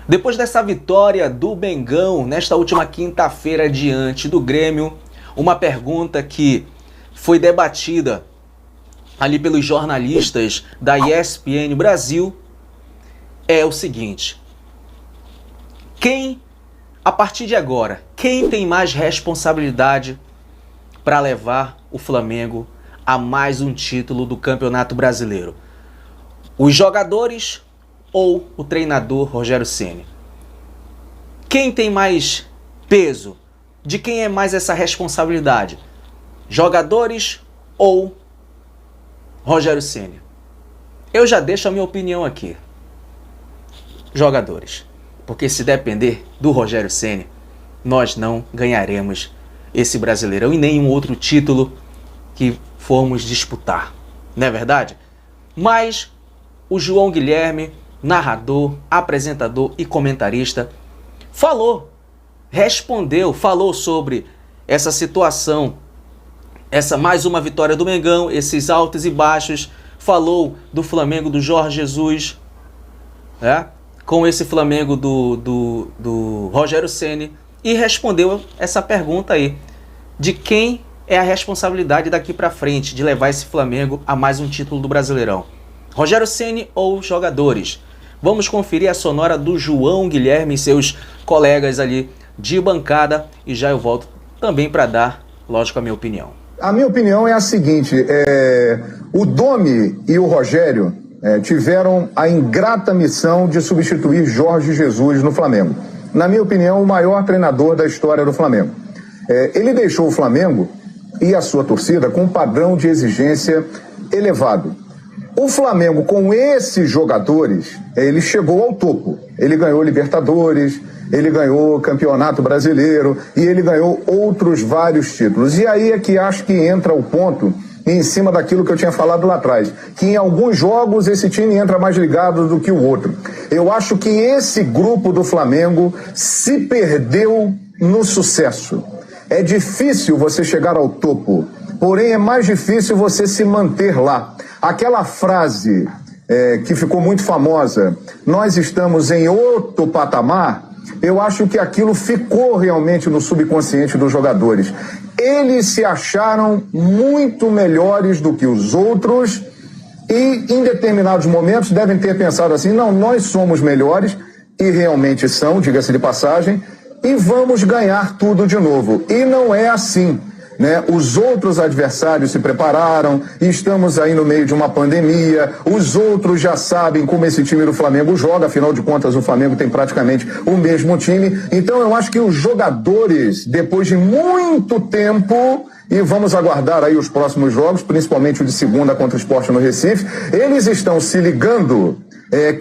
Depois dessa vitória do Mengão nesta última quinta-feira diante do Grêmio, uma pergunta que foi debatida ali pelos jornalistas da ESPN Brasil é o seguinte: a partir de agora, quem tem mais responsabilidade para levar o Flamengo a mais um título do Campeonato Brasileiro? Os jogadores ou o treinador Rogério Ceni? Quem tem mais peso? De quem é mais essa responsabilidade? Jogadores ou Rogério Ceni? Eu já deixo a minha opinião aqui. Jogadores. Porque se depender do Rogério Ceni, nós não ganharemos esse Brasileirão e nenhum outro título que formos disputar. Não é verdade? Mas o João Guilherme, narrador, apresentador e comentarista, falou sobre essa situação, essa mais uma vitória do Mengão, esses altos e baixos, falou do Flamengo do Jorge Jesus, com esse Flamengo do Rogério Ceni, e respondeu essa pergunta aí, de quem é a responsabilidade daqui para frente de levar esse Flamengo a mais um título do Brasileirão? Rogério Ceni ou jogadores? Vamos conferir a sonora do João Guilherme e seus colegas ali de bancada e já eu volto também para dar, lógico, a minha opinião. A minha opinião é a seguinte: o Domi e o Rogério tiveram a ingrata missão de substituir Jorge Jesus no Flamengo. Na minha opinião, o maior treinador da história do Flamengo. Ele deixou o Flamengo e a sua torcida com um padrão de exigência elevado. O Flamengo, com esses jogadores, ele chegou ao topo. Ele ganhou Libertadores, ele ganhou Campeonato Brasileiro e ele ganhou outros vários títulos. E aí é que acho que entra o ponto em cima daquilo que eu tinha falado lá atrás, que em alguns jogos esse time entra mais ligado do que o outro. Eu acho que esse grupo do Flamengo se perdeu no sucesso. É difícil você chegar ao topo, porém é mais difícil você se manter lá. Aquela frase que ficou muito famosa, nós estamos em outro patamar, eu acho que aquilo ficou realmente no subconsciente dos jogadores. Eles se acharam muito melhores do que os outros e em determinados momentos devem ter pensado assim, não, nós somos melhores, e realmente são, diga-se de passagem, e vamos ganhar tudo de novo. E não é assim. Os outros adversários se prepararam, estamos aí no meio de uma pandemia, os outros já sabem como esse time do Flamengo joga, afinal de contas o Flamengo tem praticamente o mesmo time. Então eu acho que os jogadores, depois de muito tempo, e vamos aguardar aí os próximos jogos, principalmente o de segunda contra o Sport no Recife, eles estão se ligando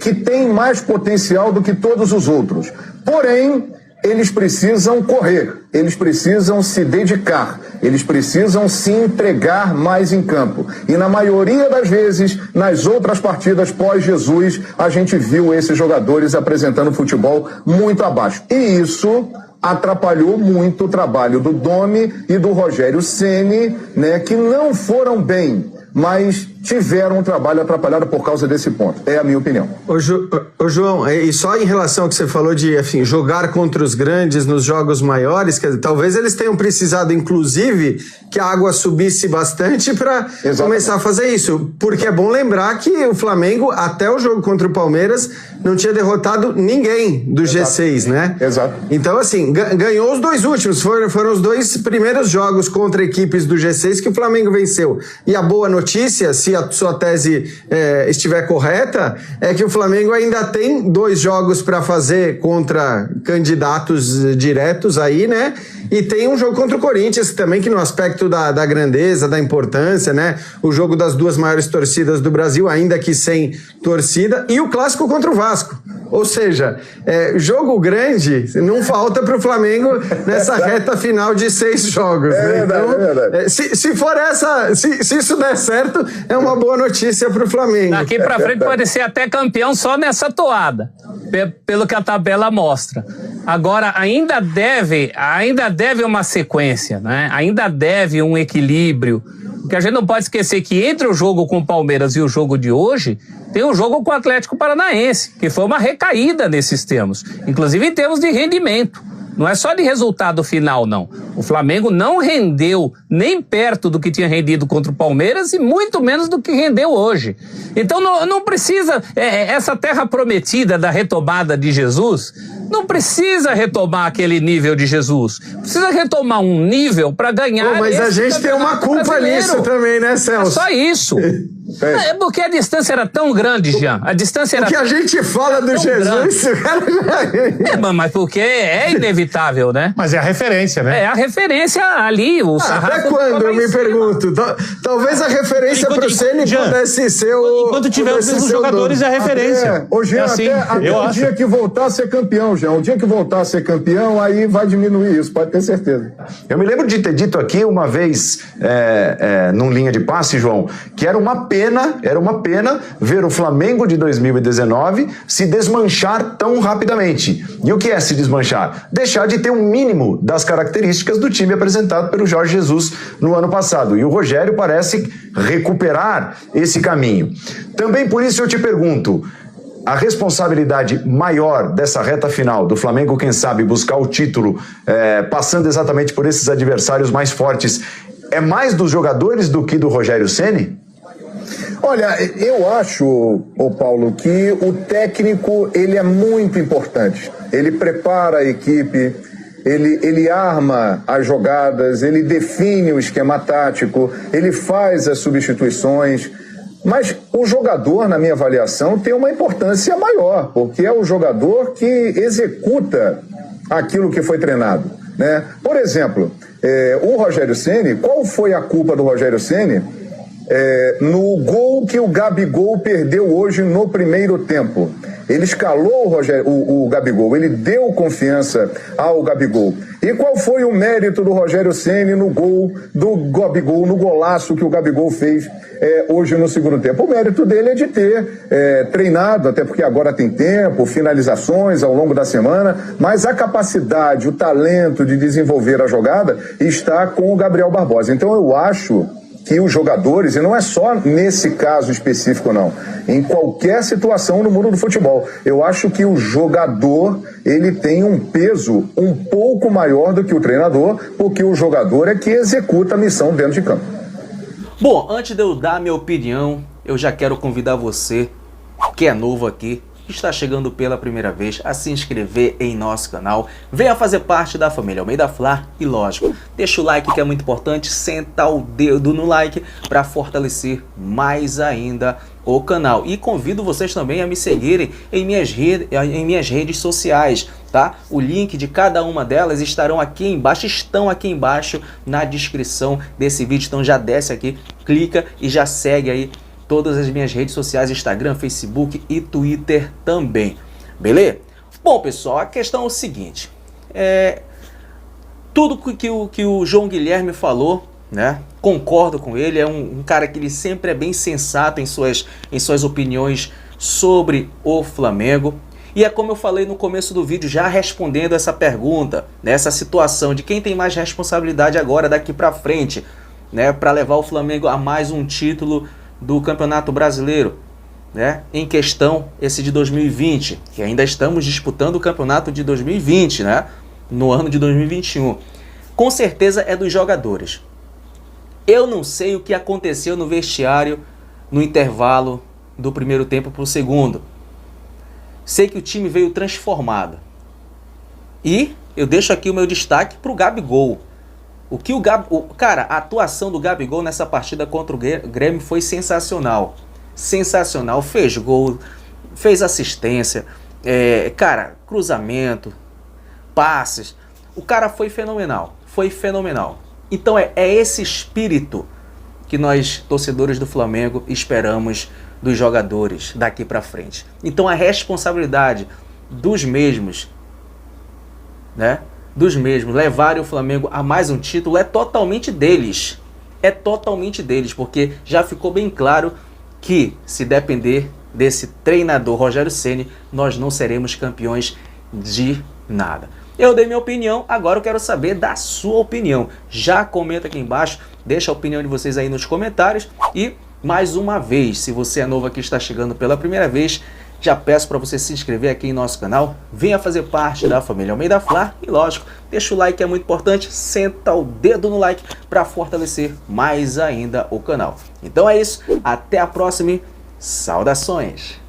que tem mais potencial do que todos os outros. Porém, eles precisam correr, eles precisam se dedicar, eles precisam se entregar mais em campo. E na maioria das vezes, nas outras partidas pós-Jesus, a gente viu esses jogadores apresentando futebol muito abaixo. E isso atrapalhou muito o trabalho do Domi e do Rogério Ceni, que não foram bem, mas tiveram um trabalho atrapalhado por causa desse ponto. É a minha opinião. Ô João, e só em relação ao que você falou de jogar contra os grandes nos jogos maiores, quer dizer, talvez eles tenham precisado, inclusive, que a água subisse bastante para começar a fazer isso. Porque é bom lembrar que o Flamengo, até o jogo contra o Palmeiras, não tinha derrotado ninguém do G6, né? Exato. Então, assim, ganhou os dois últimos. Foram os dois primeiros jogos contra equipes do G6 que o Flamengo venceu. E a boa notícia, se a sua tese estiver correta, é que o Flamengo ainda tem 2 jogos para fazer contra candidatos diretos aí, né? E tem um jogo contra o Corinthians também, que no aspecto da grandeza, da importância, né? O jogo das 2 maiores torcidas do Brasil, ainda que sem torcida, e o clássico contra o Vasco. Ou seja, jogo grande não falta para o Flamengo nessa reta final de 6 jogos. Né? Então, se for se isso der certo, é uma boa notícia para o Flamengo. Daqui para frente pode ser até campeão só nessa toada, pelo que a tabela mostra. Agora, ainda deve uma sequência, né? Ainda deve um equilíbrio Porque a gente não pode esquecer que entre o jogo com o Palmeiras e o jogo de hoje, tem o jogo com o Atlético Paranaense, que foi uma recaída nesses termos, inclusive em termos de rendimento. Não é só de resultado final, não. O Flamengo não rendeu nem perto do que tinha rendido contra o Palmeiras e muito menos do que rendeu hoje. Então não precisa, essa terra prometida da retomada de Jesus, não precisa retomar aquele nível de Jesus. Precisa retomar um nível para ganhar. Mas a gente tem uma culpa nisso também, né, Celso? É só isso. É porque a distância era tão grande, Jean. A distância era. O que a gente fala do Jesus. Mas porque é inevitável, né? Mas é a referência, né? É a referência ali. Até quando, eu me pergunto? Talvez a referência pro Ceni pudesse ser o. Enquanto tiver os mesmos jogadores, é a referência. Hoje, assim, até o dia que voltar a ser campeão, Jean. O dia que voltar a ser campeão, aí vai diminuir isso, pode ter certeza. Eu me lembro de ter dito aqui uma vez, num linha de passe, João, que era uma pena ver o Flamengo de 2019 se desmanchar tão rapidamente. E o que é se desmanchar? Deixar de ter um mínimo das características do time apresentado pelo Jorge Jesus no ano passado. E o Rogério parece recuperar esse caminho. Também por isso eu te pergunto, a responsabilidade maior dessa reta final do Flamengo, quem sabe, buscar o título, passando exatamente por esses adversários mais fortes, é mais dos jogadores do que do Rogério Ceni? Olha, eu acho, Paulo, que o técnico, ele é muito importante. Ele prepara a equipe, ele arma as jogadas, ele define o esquema tático, ele faz as substituições. Mas o jogador, na minha avaliação, tem uma importância maior, porque é o jogador que executa aquilo que foi treinado, né? Por exemplo, o Rogério Ceni, qual foi a culpa do Rogério Ceni no gol que o Gabigol perdeu hoje no primeiro tempo? Ele escalou o Gabigol, ele deu confiança ao Gabigol. E qual foi o mérito do Rogério Ceni no gol do Gabigol, no golaço que o Gabigol fez hoje no segundo tempo? O mérito dele é de ter treinado, até porque agora tem tempo, finalizações ao longo da semana, mas a capacidade, o talento de desenvolver a jogada está com o Gabriel Barbosa. Então eu acho que os jogadores, e não é só nesse caso específico não, em qualquer situação no mundo do futebol, eu acho que o jogador, ele tem um peso um pouco maior do que o treinador, porque o jogador é que executa a missão dentro de campo. Bom, antes de eu dar minha opinião, eu já quero convidar você, que é novo aqui, que está chegando pela primeira vez, a se inscrever em nosso canal. Venha fazer parte da família Almeida Fla e, lógico, deixa o like que é muito importante, senta o dedo no like para fortalecer mais ainda o canal. E convido vocês também a me seguirem em minhas redes sociais, tá? O link de cada uma delas estão aqui embaixo na descrição desse vídeo. Então já desce aqui, clica e já segue aí todas as minhas redes sociais, Instagram, Facebook e Twitter também, beleza? Bom, pessoal, a questão é o seguinte, tudo que o João Guilherme falou, né, concordo com ele, é um cara que ele sempre é bem sensato em suas opiniões sobre o Flamengo, e é como eu falei no começo do vídeo, já respondendo essa pergunta, nessa situação de quem tem mais responsabilidade agora daqui pra frente, né, para levar o Flamengo a mais um título do Campeonato Brasileiro, né? Em questão esse de 2020, que ainda estamos disputando o campeonato de 2020, né? No ano de 2021. Com certeza é dos jogadores. Eu não sei o que aconteceu no vestiário no intervalo do primeiro tempo para o segundo. Sei que o time veio transformado. E eu deixo aqui o meu destaque para o Gabigol. Cara, a atuação do Gabigol nessa partida contra o Grêmio foi sensacional. Sensacional. Fez gol, fez assistência, cara, cruzamento, passes. O cara foi fenomenal. Foi fenomenal. Então é esse espírito que nós, torcedores do Flamengo, esperamos dos jogadores daqui pra frente. Então a responsabilidade dos mesmos, né? Dos mesmos, levarem o Flamengo a mais um título é totalmente deles. É totalmente deles, porque já ficou bem claro que se depender desse treinador Rogério Ceni, nós não seremos campeões de nada. Eu dei minha opinião, agora eu quero saber da sua opinião. Já comenta aqui embaixo Deixa a opinião de vocês aí nos comentários. E, mais uma vez, se você é novo aqui e está chegando pela primeira vez, já peço para você se inscrever aqui em nosso canal, venha fazer parte da família Almeida Fla e, lógico, deixa o like, é muito importante, senta o dedo no like para fortalecer mais ainda o canal. Então é isso, até a próxima e saudações!